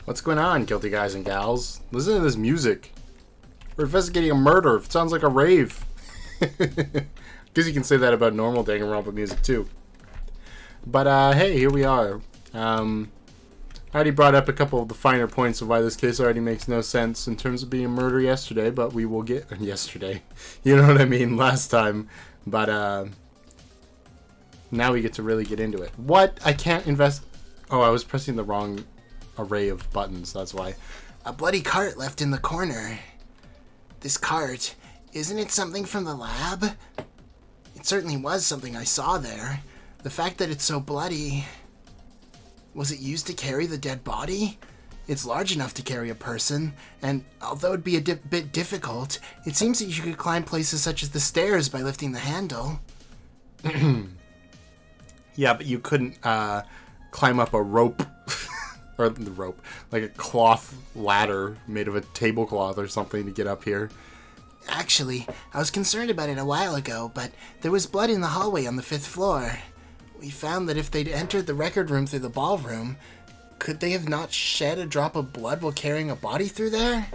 What's going on, guilty guys and gals? Listen to this music. We're investigating a murder. It sounds like a rave. Guess you can say that about normal Danganronpa music too. But hey, here we are. I already brought up a couple of the finer points of why this case already makes no sense in terms of being a murder yesterday, but we will get yesterday. You know what I mean? Last time. But now we get to really get into it. What? I can't invest. Oh, I was pressing the wrong array of buttons. That's why. A bloody cart left in the corner. This cart, isn't it something from the lab? It certainly was something I saw there. The fact that it's so bloody... Was it used to carry the dead body? It's large enough to carry a person, and although it'd be a bit difficult, it seems that you could climb places such as the stairs by lifting the handle. Yeah, but you couldn't climb up a rope, or the rope, like a cloth ladder made of a tablecloth or something to get up here. Actually, I was concerned about it a while ago, but there was blood in the hallway on the 5th floor. We found that if they'd entered the record room through the ballroom, could they have not shed a drop of blood while carrying a body through there?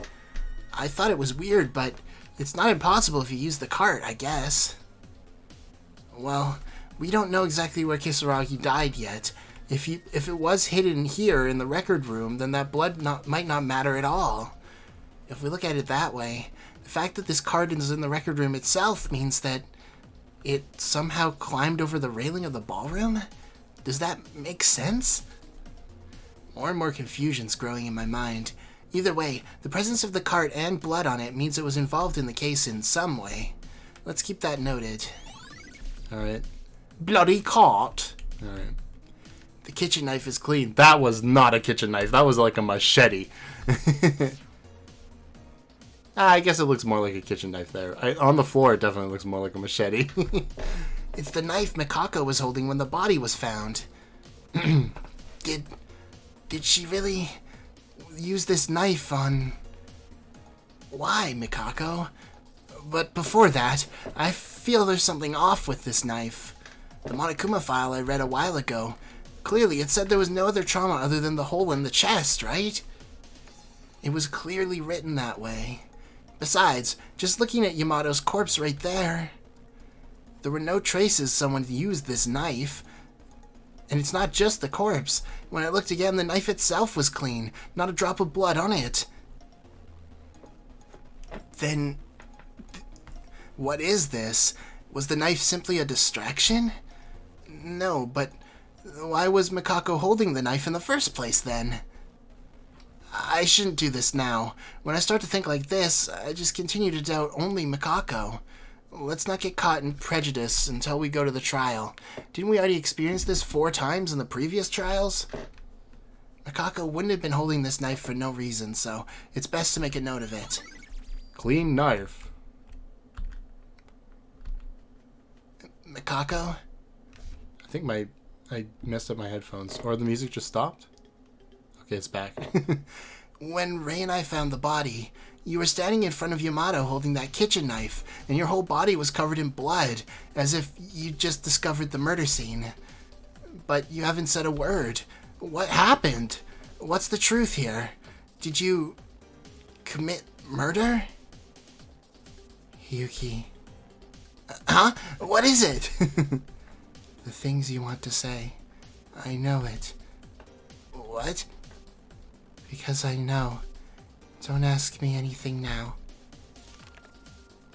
I thought it was weird, but it's not impossible if you use the cart, I guess. Well, we don't know exactly where Kisaragi died yet. If it was hidden here in the record room, then that blood might not matter at all. If we look at it that way, the fact that this cart is in the record room itself means that it somehow climbed over the railing of the ballroom? Does that make sense? More and more confusion's growing in my mind. Either way, the presence of the cart and blood on it means it was involved in the case in some way. Let's keep that noted. Alright. Bloody cart! Alright. The kitchen knife is clean. That was not a kitchen knife. That was like a machete. I guess it looks more like a kitchen knife there. On the floor, it definitely looks more like a machete. It's the knife Mikako was holding when the body was found. Did she really use this knife on... Why, Mikako? But before that, I feel there's something off with this knife. The Monokuma file I read a while ago, clearly it said there was no other trauma other than the hole in the chest, right? It was clearly written that way. Besides, just looking at Yamato's corpse right there, there were no traces someone used this knife. And it's not just the corpse. When I looked again, the knife itself was clean, not a drop of blood on it. Then, what is this? Was the knife simply a distraction? No, but why was Mikako holding the knife in the first place then? I shouldn't do this now. When I start to think like this, I just continue to doubt only Mikako. Let's not get caught in prejudice until we go to the trial. Didn't we already experience this 4 times in the previous trials? Mikako wouldn't have been holding this knife for no reason, so it's best to make a note of it. Clean knife. Mikako? I think I messed up my headphones. Or the music just stopped? Okay, it's back. When Ray and I found the body, you were standing in front of Yamato holding that kitchen knife, and your whole body was covered in blood, as if you just discovered the murder scene. But you haven't said a word. What happened? What's the truth here? Did you commit murder? Yuki. Huh? What is it? The things you want to say. I know it. What? Because I know. Don't ask me anything now.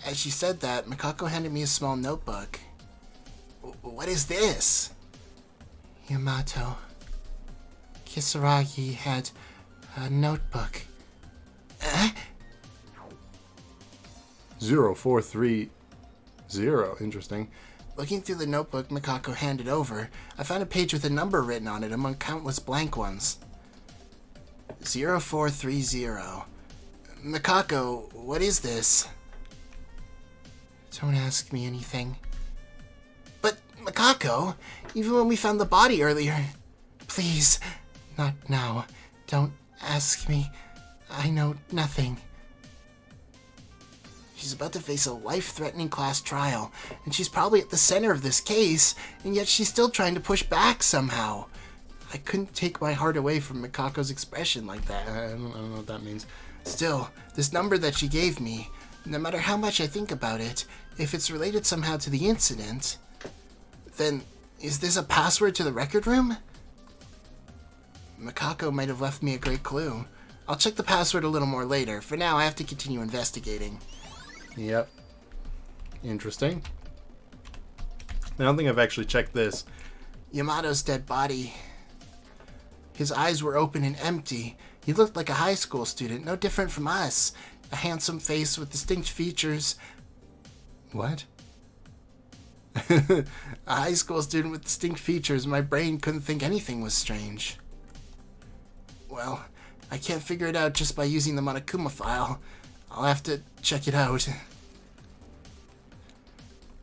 As she said that, Mikako handed me a small notebook. What is this? Yamato. Kisaragi had a notebook. 0430. Interesting. Looking through the notebook Mikako handed over, I found a page with a number written on it among countless blank ones. 0430. Mikako, what is this? Don't ask me anything. But, Mikako, even when we found the body earlier... Please, not now. Don't ask me. I know nothing. She's about to face a life-threatening class trial, and she's probably at the center of this case, and yet she's still trying to push back somehow. I couldn't take my heart away from Mikako's expression like that. I don't know what that means. Still, this number that she gave me, no matter how much I think about it, if it's related somehow to the incident, then is this a password to the record room? Mikako might have left me a great clue. I'll check the password a little more later. For now, I have to continue investigating. Yep. Interesting. I don't think I've actually checked this. Yamato's dead body. His eyes were open and empty. He looked like a high school student, no different from us. A handsome face with distinct features. What? A high school student with distinct features. My brain couldn't think anything was strange. Well, I can't figure it out just by using the Monokuma file. I'll have to check it out.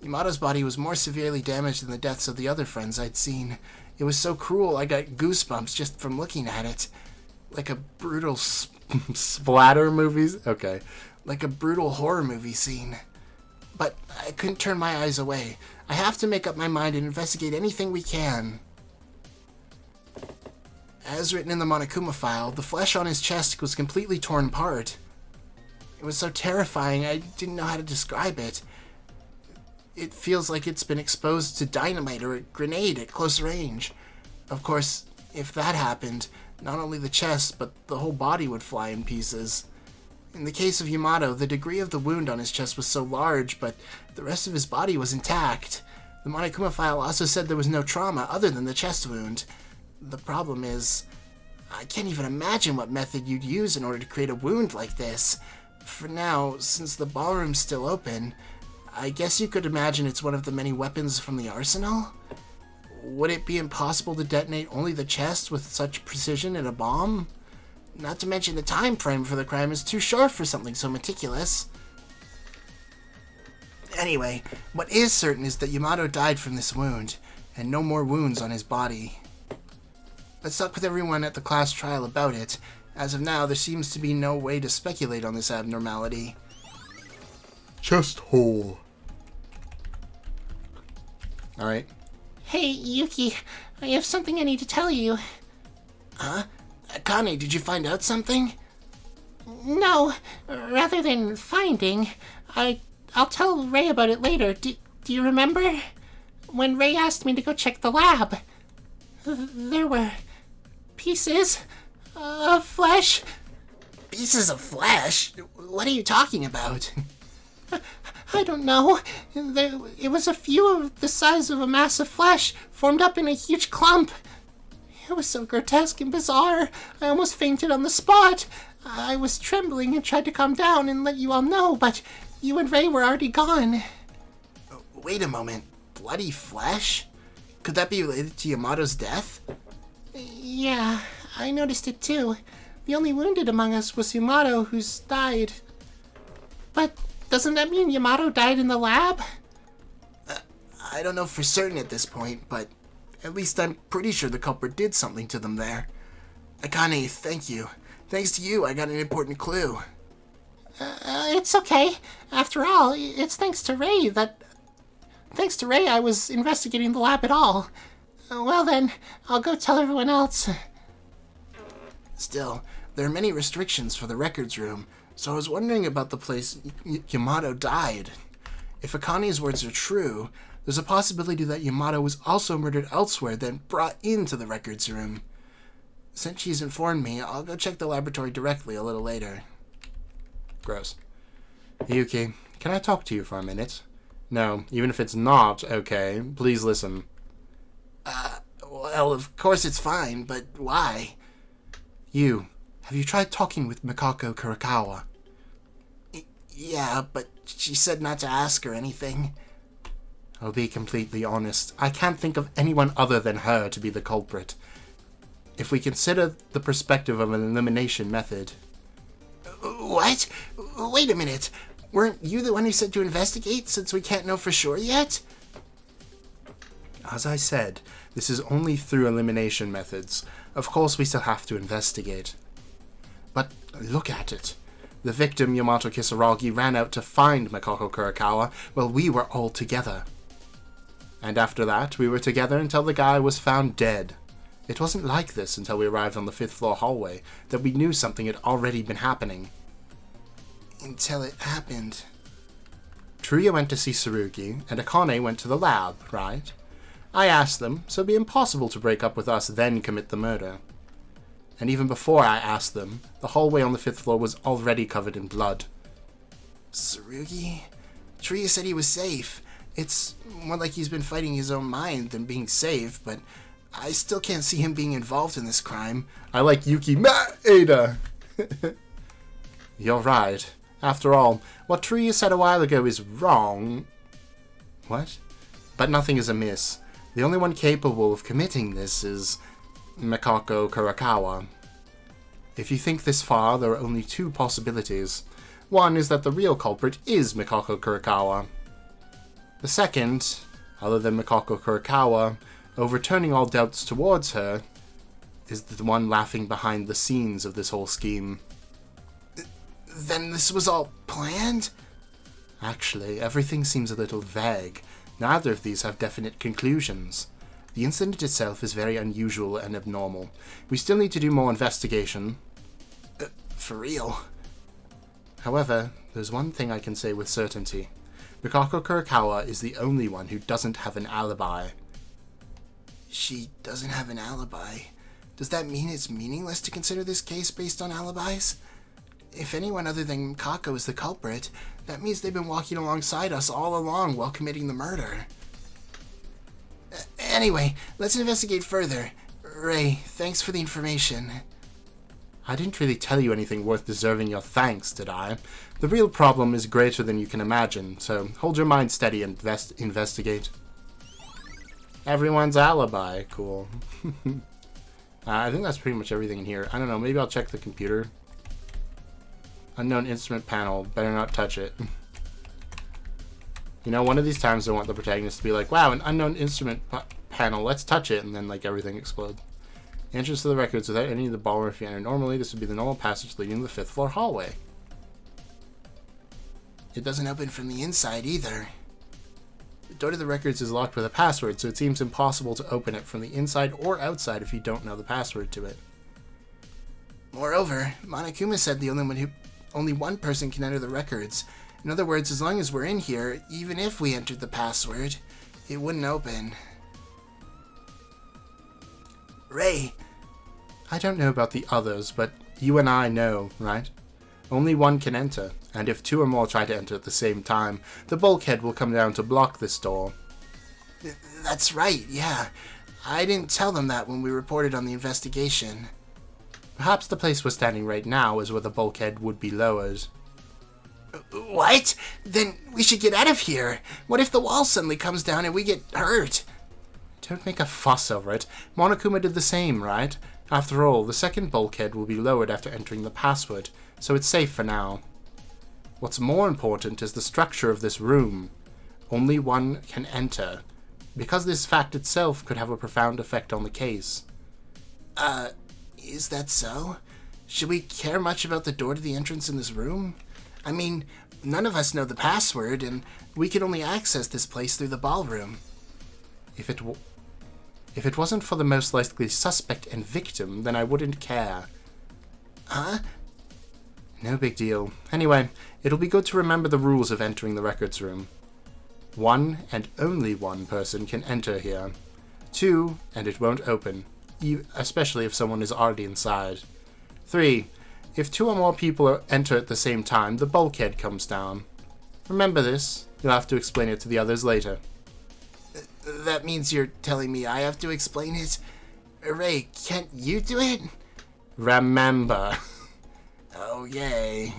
Yamato's body was more severely damaged than the deaths of the other friends I'd seen. It was so cruel I got goosebumps just from looking at it. Like a brutal splatter movies? Okay. Like a brutal horror movie scene. But I couldn't turn my eyes away. I have to make up my mind and investigate anything we can. As written in the Monokuma file, the flesh on his chest was completely torn apart. It was so terrifying I didn't know how to describe it. It feels like it's been exposed to dynamite or a grenade at close range. Of course, if that happened, not only the chest, but the whole body would fly in pieces. In the case of Yamato, the degree of the wound on his chest was so large, but the rest of his body was intact. The Monokuma file also said there was no trauma other than the chest wound. The problem is, I can't even imagine what method you'd use in order to create a wound like this. For now, since the ballroom's still open, I guess you could imagine it's one of the many weapons from the arsenal? Would it be impossible to detonate only the chest with such precision in a bomb? Not to mention the time frame for the crime is too short for something so meticulous. Anyway, what is certain is that Yamato died from this wound, and no more wounds on his body. Let's talk with everyone at the class trial about it. As of now, there seems to be no way to speculate on this abnormality. Chest hole. Alright. Hey, Yuki, I have something I need to tell you. Huh? Akane, did you find out something? No, rather than finding, I'll tell Ray about it later. Do you remember? When Ray asked me to go check the lab, there were pieces of flesh. Pieces of flesh? What are you talking about? I don't know. It was a few of the size of a mass of flesh formed up in a huge clump. It was so grotesque and bizarre, I almost fainted on the spot. I was trembling and tried to calm down and let you all know, but you and Ray were already gone. Wait a moment. Bloody flesh? Could that be related to Yamato's death? Yeah, I noticed it too. The only wounded among us was Yamato, who's died. But doesn't that mean Yamato died in the lab? I don't know for certain at this point, but at least I'm pretty sure the culprit did something to them there. Akane, thank you. Thanks to you, I got an important clue. It's okay. After all, it's thanks to Ray I was investigating the lab at all. Well then, I'll go tell everyone else. Still, there are many restrictions for the records room, so I was wondering about the place Yamato died. If Akane's words are true, there's a possibility that Yamato was also murdered elsewhere, then brought into the records room. Since she's informed me, I'll go check the laboratory directly a little later. Gross. Yuki, can I talk to you for a minute? No, even if it's not okay, please listen. Well, of course it's fine, but why? Have you tried talking with Mikako Kurakawa? Yeah, but she said not to ask her anything. I'll be completely honest. I can't think of anyone other than her to be the culprit. If we consider the perspective of an elimination method... What? Wait a minute. Weren't you the one who said to investigate, since we can't know for sure yet? As I said, this is only through elimination methods. Of course we still have to investigate. But look at it. The victim, Yamato Kisaragi, ran out to find Mikako Kurakawa while we were all together. And after that, we were together until the guy was found dead. It wasn't like this until we arrived on the 5th floor hallway that we knew something had already been happening. Until it happened. Truya went to see Tsurugi, and Akane went to the lab, right? I asked them, so it'd be impossible to break up with us then commit the murder. And even before I asked them, the hallway on the 5th floor was already covered in blood. Tsurugi? Truya said he was safe. It's more like he's been fighting his own mind than being safe, but I still can't see him being involved in this crime. I like Yuki Maeda! You're right. After all, what Truya said a while ago is wrong. What? But nothing is amiss. The only one capable of committing this is Mikako Kurakawa. If you think this far, there are only two possibilities. One is that the real culprit is Mikako Kurakawa. The second, other than Mikako Kurakawa, overturning all doubts towards her, is the one laughing behind the scenes of this whole scheme. Then this was all planned? Actually, everything seems a little vague. Neither of these have definite conclusions. The incident itself is very unusual and abnormal. We still need to do more investigation. For real? However, there's one thing I can say with certainty. Mikako Kurakawa is the only one who doesn't have an alibi. She doesn't have an alibi. Does that mean it's meaningless to consider this case based on alibis? If anyone other than Mikako is the culprit, that means they've been walking alongside us all along while committing the murder. Anyway, let's investigate further. Ray, thanks for the information. I didn't really tell you anything worth deserving your thanks, did I? The real problem is greater than you can imagine, so hold your mind steady and investigate. Everyone's alibi. Cool. I think that's pretty much everything in here. I don't know, maybe I'll check the computer. Unknown instrument panel. Better not touch it. You know, one of these times I want the protagonist to be like, wow, an unknown instrument panel, let's touch it, and then like everything explodes. Entrance to the records without any of the ballroom. If you enter normally, this would be the normal passage leading to the 5th floor hallway. It doesn't open from the inside either. The door to the records is locked with a password, so it seems impossible to open it from the inside or outside if you don't know the password to it. Moreover, Monokuma said only one person can enter the records. In other words, as long as we're in here, even if we entered the password, it wouldn't open. Ray. I don't know about the others, but you and I know, right? Only one can enter, and if two or more try to enter at the same time, the bulkhead will come down to block this door. That's right, yeah. I didn't tell them that when we reported on the investigation. Perhaps the place we're standing right now is where the bulkhead would be lowered. What? Then we should get out of here. What if the wall suddenly comes down and we get hurt? Don't make a fuss over it. Monokuma did the same, right? After all, the second bulkhead will be lowered after entering the password, so it's safe for now. What's more important is the structure of this room. Only one can enter, because this fact itself could have a profound effect on the case. Is that so? Should we care much about the door to the entrance in this room? I mean, none of us know the password, and we can only access this place through the ballroom. If it wasn't for the most likely suspect and victim, then I wouldn't care. Huh? No big deal. Anyway, it'll be good to remember the rules of entering the records room. 1 and only 1 person can enter here. 2, and it won't open, especially if someone is already inside. 3, if 2 or more people enter at the same time, the bulkhead comes down. Remember this. You'll have to explain it to the others later. That means you're telling me I have to explain it? Ray, can't you do it? Remember. Oh, yay.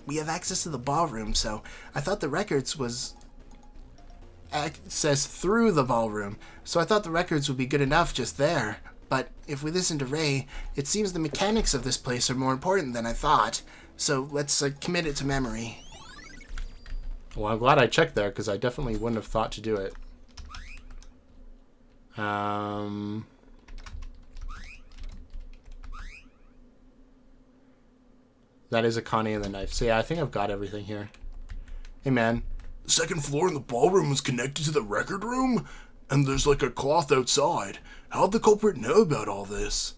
We have access to the ballroom, so I thought the records was access through the ballroom, so I thought the records would be good enough just there. But if we listen to Ray, it seems the mechanics of this place are more important than I thought, so let's commit it to memory. Well, I'm glad I checked there, because I definitely wouldn't have thought to do it. That is Akane and the knife. So yeah, I think I've got everything here. Hey man. The second floor in the ballroom was connected to the record room? And there's like a cloth outside. How'd the culprit know about all this?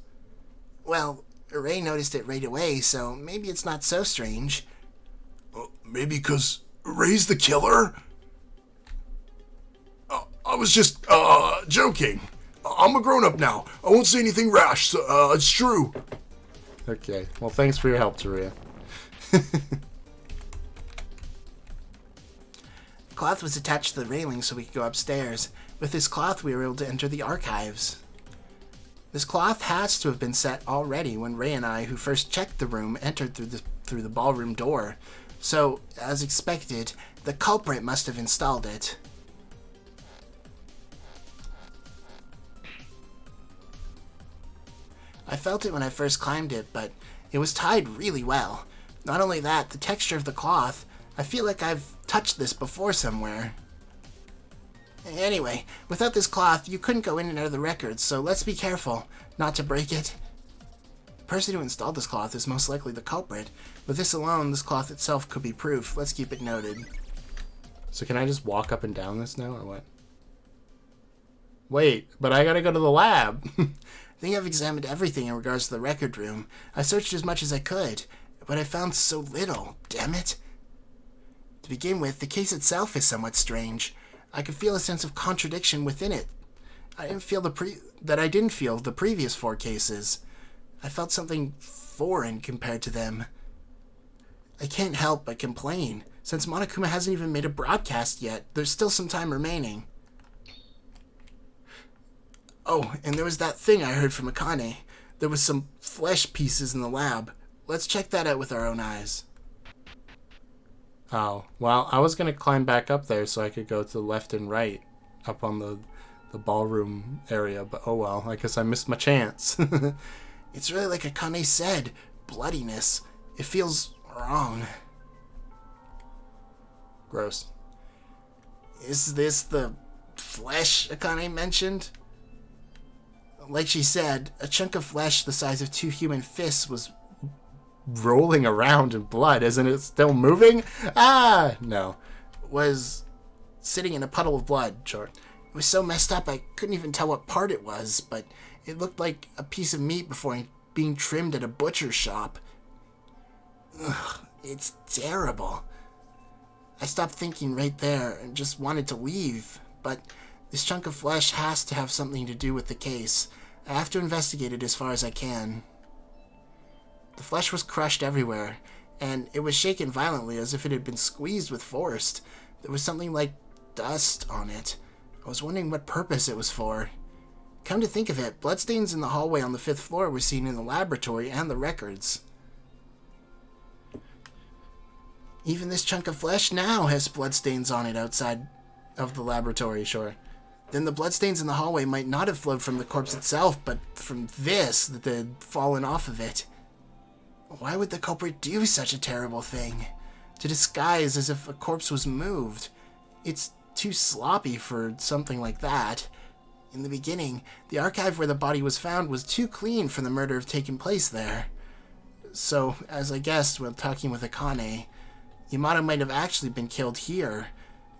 Well, Ray noticed it right away, so maybe it's not so strange. Maybe because Ray's the killer? I was just, joking. I'm a grown-up now. I won't say anything rash, so, it's true. Okay, well, thanks for your help, Taria. Cloth was attached to the railing so we could go upstairs. With this cloth, we were able to enter the archives. This cloth has to have been set already when Ray and I, who first checked the room, entered through the ballroom door. So, as expected, the culprit must have installed it. I felt it when I first climbed it, but it was tied really well. Not only that, the texture of the cloth, I feel like I've touched this before somewhere. Anyway, without this cloth, you couldn't go in and out of the records, so let's be careful not to break it. The person who installed this cloth is most likely the culprit. With this alone, this cloth itself could be proof. Let's keep it noted. So can I just walk up and down this now, or what? Wait, but I gotta go to the lab. I think I've examined everything in regards to the record room. I searched as much as I could, but I found so little, damn it. To begin with, the case itself is somewhat strange. I could feel a sense of contradiction within it. I didn't feel the previous 4 cases. I felt something foreign compared to them. I can't help but complain. Since Monokuma hasn't even made a broadcast yet, there's still some time remaining. Oh, and there was that thing I heard from Akane. There was some flesh pieces in the lab. Let's check that out with our own eyes. Oh, well, I was going to climb back up there so I could go to the left and right up on the ballroom area, but oh well, I guess I missed my chance. It's really like Akane said, bloodiness. It feels wrong. Gross. Is this the flesh Akane mentioned? Like she said, a chunk of flesh the size of 2 human fists was rolling around in blood. Isn't it still moving? Ah! No. Was sitting in a puddle of blood. Sure. It was so messed up I couldn't even tell what part it was, but it looked like a piece of meat before being trimmed at a butcher shop. Ugh, it's terrible. I stopped thinking right there and just wanted to leave, but this chunk of flesh has to have something to do with the case. I have to investigate it as far as I can. The flesh was crushed everywhere, and it was shaken violently as if it had been squeezed with force. There was something like dust on it. I was wondering what purpose it was for. Come to think of it, bloodstains in the hallway on the 5th floor were seen in the laboratory and the records. Even this chunk of flesh now has bloodstains on it outside of the laboratory, sure. Then the bloodstains in the hallway might not have flowed from the corpse itself, but from this that had fallen off of it. Why would the culprit do such a terrible thing? To disguise as if a corpse was moved. It's too sloppy for something like that. In the beginning, the archive where the body was found was too clean for the murder to have taken place there. So, as I guessed while talking with Akane, Yamato might have actually been killed here,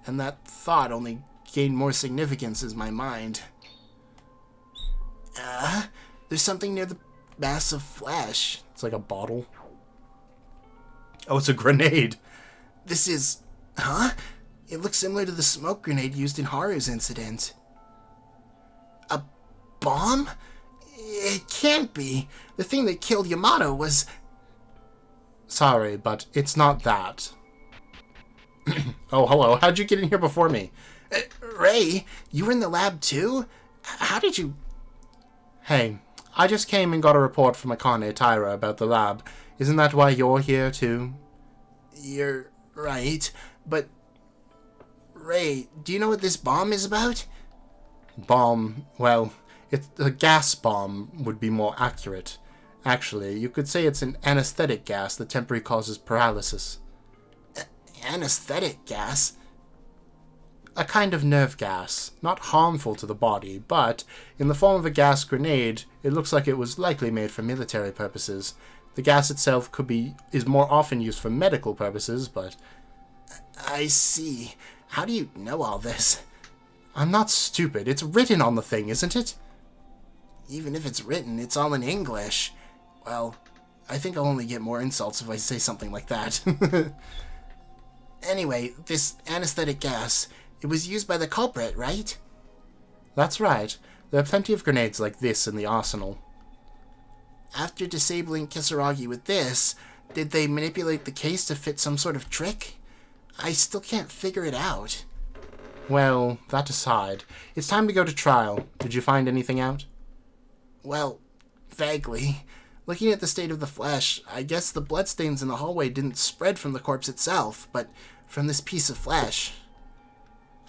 and that thought only gained more significance in my mind. There's something near the mass of flesh. It's like a bottle. Oh, it's a grenade. This is... Huh? It looks similar to the smoke grenade used in Haru's incident. A bomb? It can't be. The thing that killed Yamato was... Sorry, but it's not that. Oh, hello. How'd you get in here before me? Ray, you were in the lab too? How did you... Hey, I just came and got a report from Akane Taira about the lab. Isn't that why you're here too? You're right, but... Ray, do you know what this bomb is about? Bomb, well, it's a gas bomb would be more accurate. Actually, you could say it's an anesthetic gas that temporarily causes paralysis. Anesthetic gas? A kind of nerve gas, not harmful to the body, but in the form of a gas grenade, it looks like it was likely made for military purposes. The gas itself is more often used for medical purposes, but... I see. How do you know all this? I'm not stupid. It's written on the thing, isn't it? Even if it's written, it's all in English. Well, I think I'll only get more insults if I say something like that. Anyway, this anesthetic gas, it was used by the culprit, right? That's right. There are plenty of grenades like this in the arsenal. After disabling Kisaragi with this, did they manipulate the case to fit some sort of trick? I still can't figure it out. Well, that aside, it's time to go to trial. Did you find anything out? Well, vaguely. Looking at the state of the flesh, I guess the bloodstains in the hallway didn't spread from the corpse itself, but from this piece of flesh.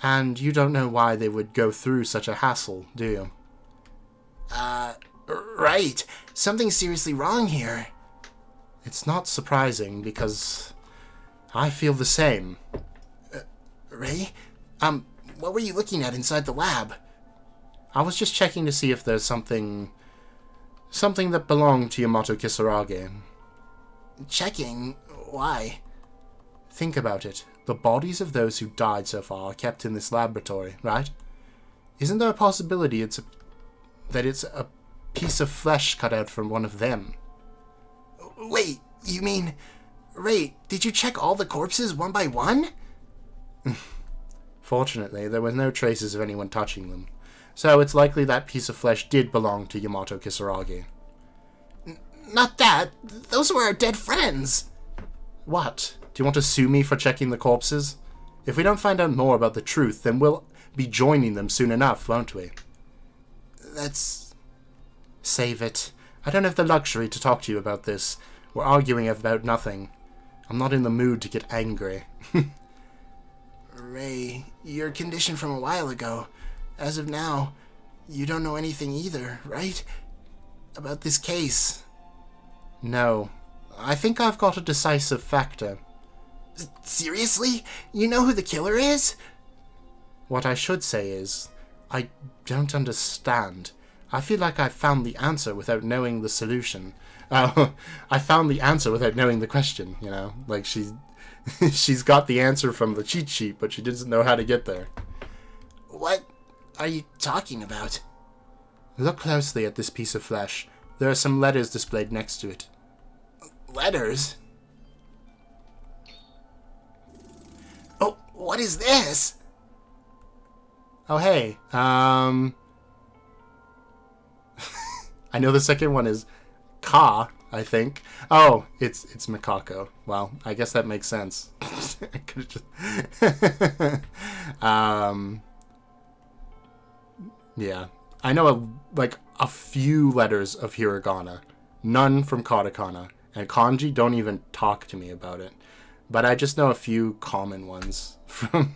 And you don't know why they would go through such a hassle, do you? Right. Something's seriously wrong here. It's not surprising, because I feel the same. Ray? What were you looking at inside the lab? I was just checking to see if there's something that belonged to Yamato Kisarage. Checking? Why? Think about it. The bodies of those who died so far are kept in this laboratory, right? Isn't there a possibility that it's a piece of flesh cut out from one of them? Wait, you mean... Ray, did you check all the corpses one by one? Fortunately, there were no traces of anyone touching them. So it's likely that piece of flesh did belong to Yamato Kisarage. Not that. Those were our dead friends. What? Do you want to sue me for checking the corpses? If we don't find out more about the truth, then we'll be joining them soon enough, won't we? That's... Save it. I don't have the luxury to talk to you about this. We're arguing about nothing. I'm not in the mood to get angry. Ray, your condition from a while ago. As of now, you don't know anything either, right? About this case. No. I think I've got a decisive factor. Seriously? You know who the killer is? What I should say is, I don't understand. I feel like I found the answer without knowing the solution. I found the answer without knowing the question, you know? Like, she's got the answer from the cheat sheet, but she doesn't know how to get there. What are you talking about? Look closely at this piece of flesh. There are some letters displayed next to it. Letters? Oh, what is this? Oh, hey. I know the second one is Ka, I think. Oh, it's Mikako. Well, I guess that makes sense. I could just... yeah. I know a few letters of hiragana. None from katakana. And kanji, don't even talk to me about it. But I just know a few common ones from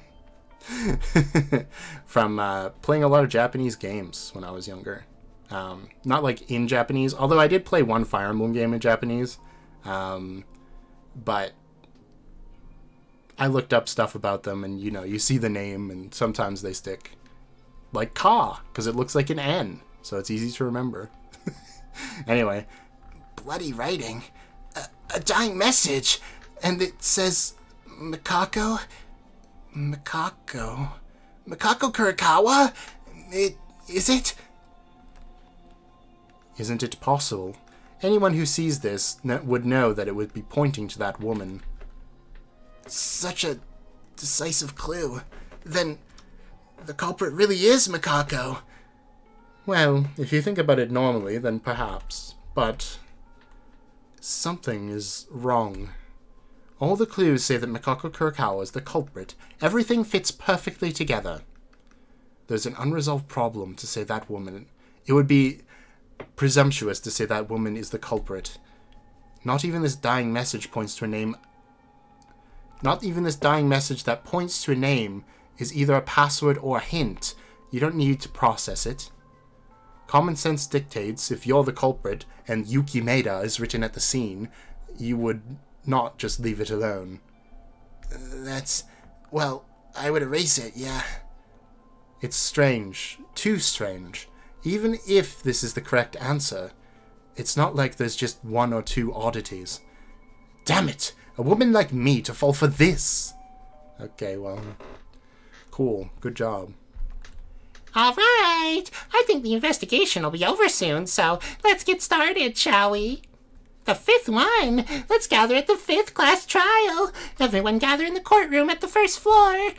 playing a lot of Japanese games when I was younger. Not like in Japanese, although I did play one Fire Emblem game in Japanese. But I looked up stuff about them, and you see the name, and sometimes they stick. Like Ka, because it looks like an N, so it's easy to remember. Anyway. Bloody writing. A dying message. And it says... Mikako Kurikawa? Is it? Isn't it possible? Anyone who sees this would know that it would be pointing to that woman. Such a decisive clue. Then the culprit really is Mikako. Well, if you think about it normally, then perhaps. But something is wrong. All the clues say that Mikako Kurikawa is the culprit. Everything fits perfectly together. There's an unresolved problem to say that woman. It would be presumptuous to say that woman is the culprit. Not even this dying message points to a name. Not even this dying message that points to a name is either a password or a hint. You don't need to process it. Common sense dictates if you're the culprit and Yuki Maeda is written at the scene, you would not just leave it alone. Well, I would erase it, yeah. It's strange. Too strange. Even if this is the correct answer, it's not like there's just one or two oddities. Damn it! A woman like me to fall for this! Okay, well... Cool. Good job. All right. I think the investigation will be over soon, so let's get started, shall we? The fifth one. Let's gather at the fifth class trial. Everyone gather in the courtroom at the first floor.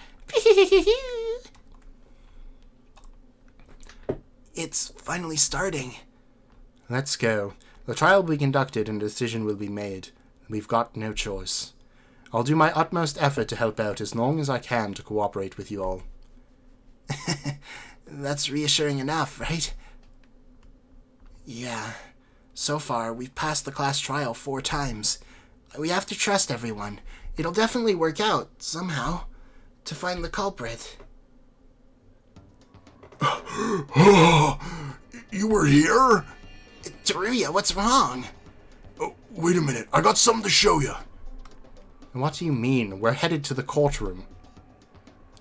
It's finally starting. Let's go. The trial will be conducted and a decision will be made. We've got no choice. I'll do my utmost effort to help out as long as I can to cooperate with you all. That's reassuring enough, right? Yeah. So far, we've passed the class trial 4 times. We have to trust everyone. It'll definitely work out, somehow, to find the culprit. You were here? Teruya, what's wrong? Oh, wait a minute. I got something to show you. What do you mean? We're headed to the courtroom.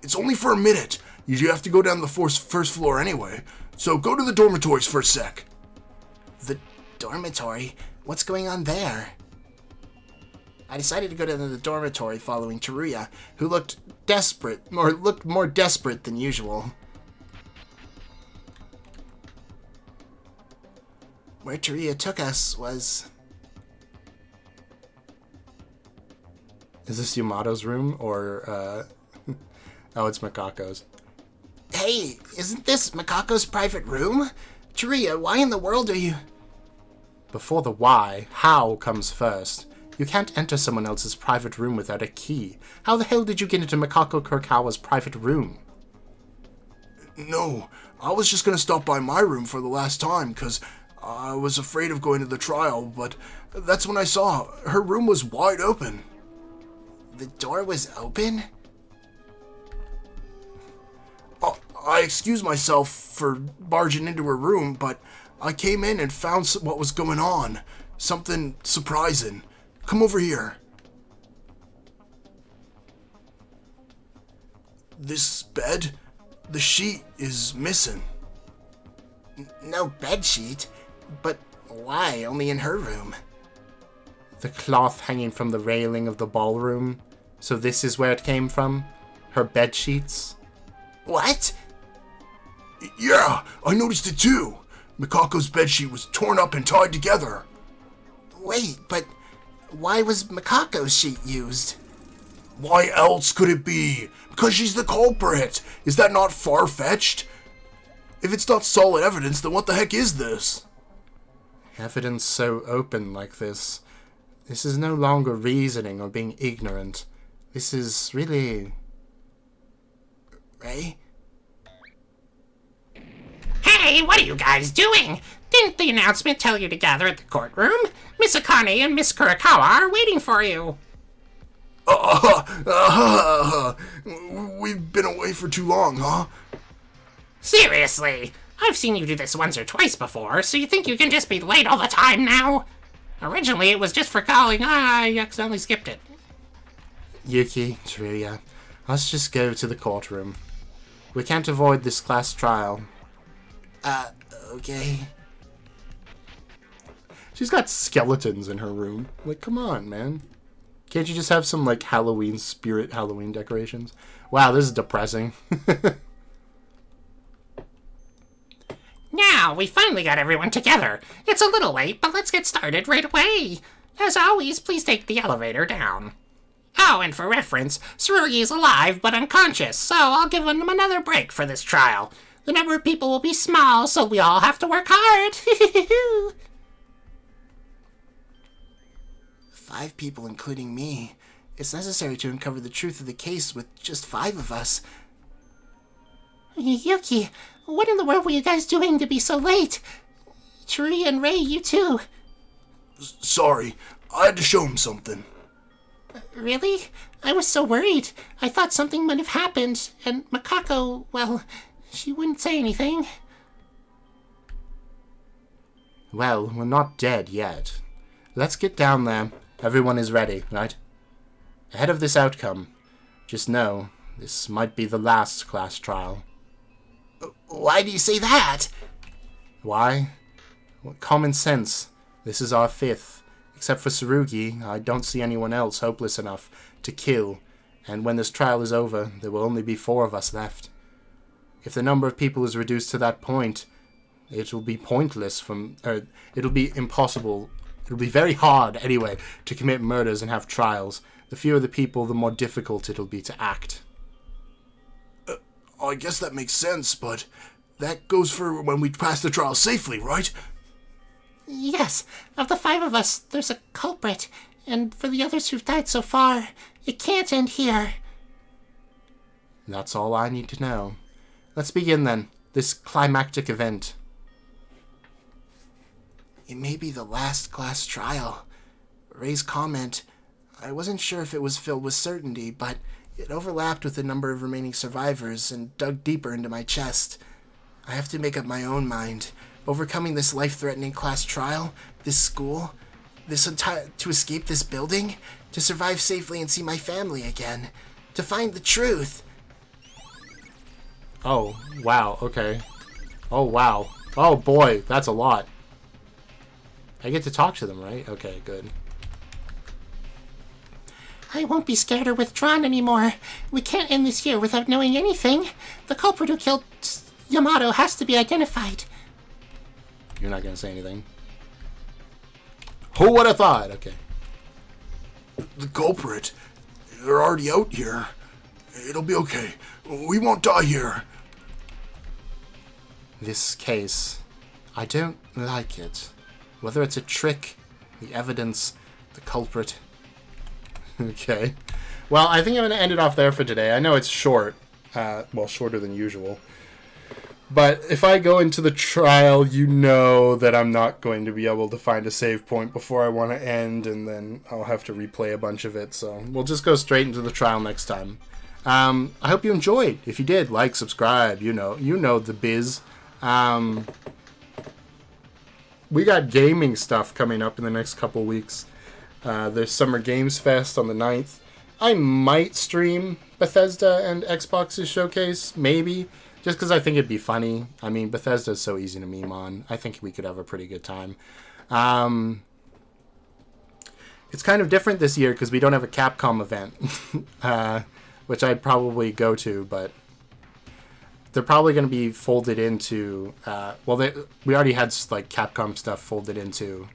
It's only for a minute. You have to go down the first floor anyway. So go to the dormitories for a sec. The dormitory? What's going on there? I decided to go to the dormitory following Teruya, who looked more desperate than usual. Where Teruya took us was... Is this Yamato's room, or, Oh, it's Makako's. Hey, isn't this Makako's private room? Teruya, why in the world are you... Before the why, how comes first. You can't enter someone else's private room without a key. How the hell did you get into Makako Kurikawa's private room? No, I was just gonna stop by my room for the last time, because I was afraid of going to the trial, but that's when I saw her room was wide open. The door was open? I excused myself for barging into her room, but I came in and found what was going on. Something surprising. Come over here. This bed, the sheet is missing. No bed sheet? But why only in her room? The cloth hanging from the railing of the ballroom. So this is where it came from? Her bed sheets? What? Yeah, I noticed it too. Mikako's bedsheet was torn up and tied together. Wait, but why was Mikako's sheet used? Why else could it be? Because she's the culprit. Is that not far-fetched? If it's not solid evidence, then what the heck is this? Evidence so open like this. This is no longer reasoning or being ignorant. This is really... Ray? Hey, what are you guys doing? Didn't the announcement tell you to gather at the courtroom? Miss Akane and Miss Kurikawa are waiting for you. We've been away for too long, huh? Seriously, I've seen you do this once or twice before, so you think you can just be late all the time now? Originally, it was just for calling. I accidentally skipped it. Yuki, Teruya, let's just go to the courtroom. We can't avoid this class trial. Okay. She's got skeletons in her room. Like, come on, man. Can't you just have some, like, Halloween decorations? Wow, this is depressing. Now, we finally got everyone together. It's a little late, but let's get started right away. As always, please take the elevator down. Oh, and for reference, Tsurugi's alive but unconscious, so I'll give him another break for this trial. The number of people will be small, so we all have to work hard. 5 people, including me. It's necessary to uncover the truth of the case with just 5 of us. Yuki, what in the world were you guys doing to be so late? Teruya and Ray, you too. Sorry, I had to show him something. Really? I was so worried. I thought something might have happened, and Makako, well, she wouldn't say anything. Well, we're not dead yet. Let's get down there. Everyone is ready, right? Ahead of this outcome, just know, this might be the last class trial. Why do you say that? Why? Well, common sense. This is our 5th. Except for Tsurugi, I don't see anyone else hopeless enough to kill, and when this trial is over, there will only be 4 of us left. If the number of people is reduced to that point, it will be pointless it'll be impossible. It'll be very hard, anyway, to commit murders and have trials. The fewer the people, the more difficult it'll be to act. I guess that makes sense, but that goes for when we pass the trial safely, right? Yes, of the 5 of us, there's a culprit, and for the others who've died so far, it can't end here. That's all I need to know. Let's begin then, this climactic event. It may be the last class trial. Ray's comment, I wasn't sure if it was filled with certainty, but it overlapped with the number of remaining survivors and dug deeper into my chest. I have to make up my own mind. Overcoming this life-threatening class trial, this school, to escape this building, to survive safely and see my family again, to find the truth. Oh, wow, okay. Oh, wow. Oh, boy, that's a lot. I get to talk to them, right? Okay, good. I won't be scared or withdrawn anymore. We can't end this here without knowing anything. The culprit who killed Yamato has to be identified. You're not going to say anything. Who would have thought? Okay. The culprit. They're already out here. It'll be okay. We won't die here. This case, I don't like it. Whether it's a trick, the evidence, the culprit. Okay. Well, I think I'm going to end it off there for today. I know it's short. Well, shorter than usual. But if I go into the trial, you know that I'm not going to be able to find a save point before I want to end, and then I'll have to replay a bunch of it. So we'll just go straight into the trial next time. I hope you enjoyed. If you did, like, subscribe. You know the biz. We got gaming stuff coming up in the next couple weeks. There's Summer Games Fest on the 9th. I might stream Bethesda and Xbox's showcase, maybe, just because I think it'd be funny. I mean, Bethesda's so easy to meme on. I think we could have a pretty good time. It's kind of different this year because we don't have a Capcom event, which I'd probably go to, but they're probably going to be folded into... we already had like Capcom stuff folded into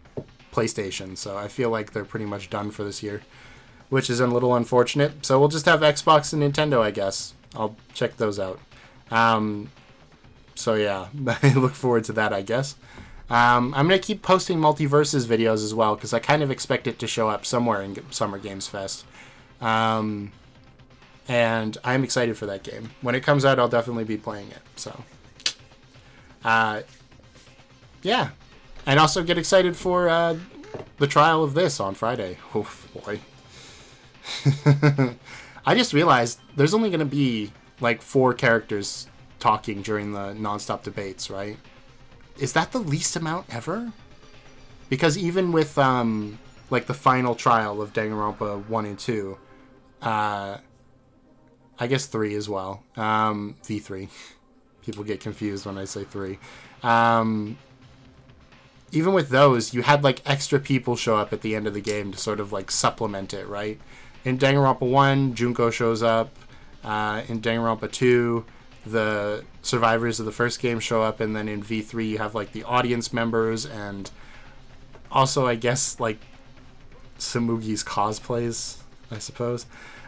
PlayStation, so I feel like they're pretty much done for this year, which is a little unfortunate. So we'll just have Xbox and Nintendo, I guess. I'll check those out. So yeah, I look forward to that, I guess. I'm going to keep posting Multiverses videos as well, because I kind of expect it to show up somewhere in Summer Games Fest. And I'm excited for that game. When it comes out, I'll definitely be playing it. So, yeah. And also get excited for the trial of this on Friday. Oh, boy. I just realized there's only going to be like 4 characters talking during the non-stop debates, right? Is that the least amount ever? Because even with like the final trial of Danganronpa 1 and 2, I guess 3 as well. V3. People get confused when I say 3. Even with those, you had like extra people show up at the end of the game to sort of like supplement it, right? In Danganronpa 1, Junko shows up. In Danganronpa 2, the survivors of the first game show up, and then in V3 you have like the audience members, and also I guess like Samugi's cosplays, I suppose.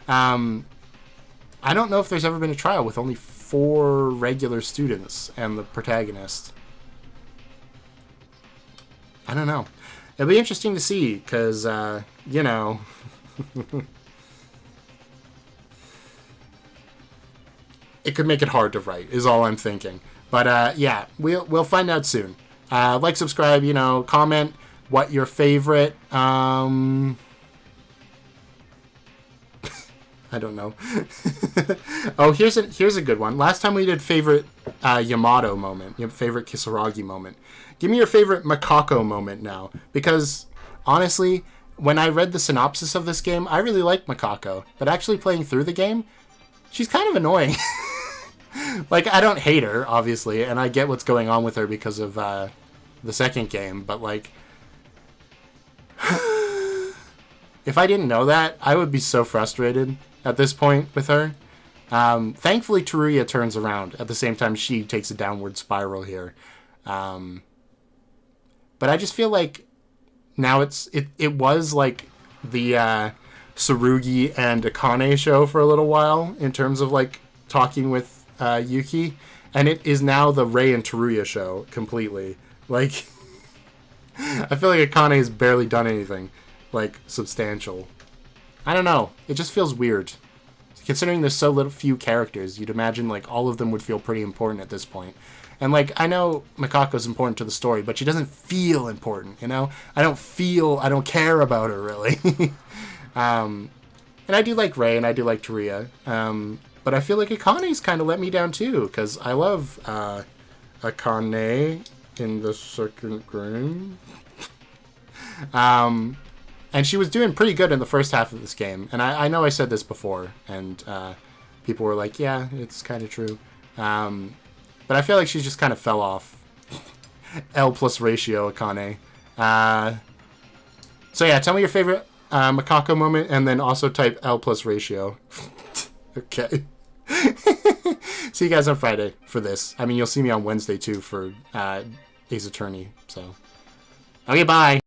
I don't know if there's ever been a trial with only 4 regular students and the protagonist. I don't know. It'll be interesting to see, because, you know... it could make it hard to write, is all I'm thinking. But, yeah, we'll find out soon. Like, subscribe, you know, comment what your favorite... I don't know. Oh, here's a good one. Last time we did favorite Yamato moment, your favorite Kisaragi moment. Give me your favorite Makako moment now, because honestly, when I read the synopsis of this game, I really like Makako, but actually playing through the game, she's kind of annoying. Like, I don't hate her, obviously, and I get what's going on with her because of the second game, but like, if I didn't know that, I would be so frustrated at this point with her. Thankfully, Teruya turns around. At the same time, she takes a downward spiral here. But I just feel like now it was like the Tsurugi and Akane show for a little while in terms of like talking with Yuki, and it is now the Rei and Teruya show completely. Like, I feel like Akane has barely done anything like substantial. I don't know. It just feels weird. Considering there's so little few characters, you'd imagine like all of them would feel pretty important at this point. And like, I know Mikako's important to the story, but she doesn't feel important, you know? I don't care about her really. And I do like Rei and I do like Teruya. But I feel like Akane's kind of let me down too, because I love Akane in the second game. And she was doing pretty good in the first half of this game. And I know I said this before, and people were like, yeah, it's kind of true. But I feel like she just kind of fell off. L plus ratio, Akane. So yeah, tell me your favorite Mikako moment, and then also type L plus ratio. Okay. See you guys on Friday for this. I mean, you'll see me on Wednesday too for Ace Attorney. So, okay, bye.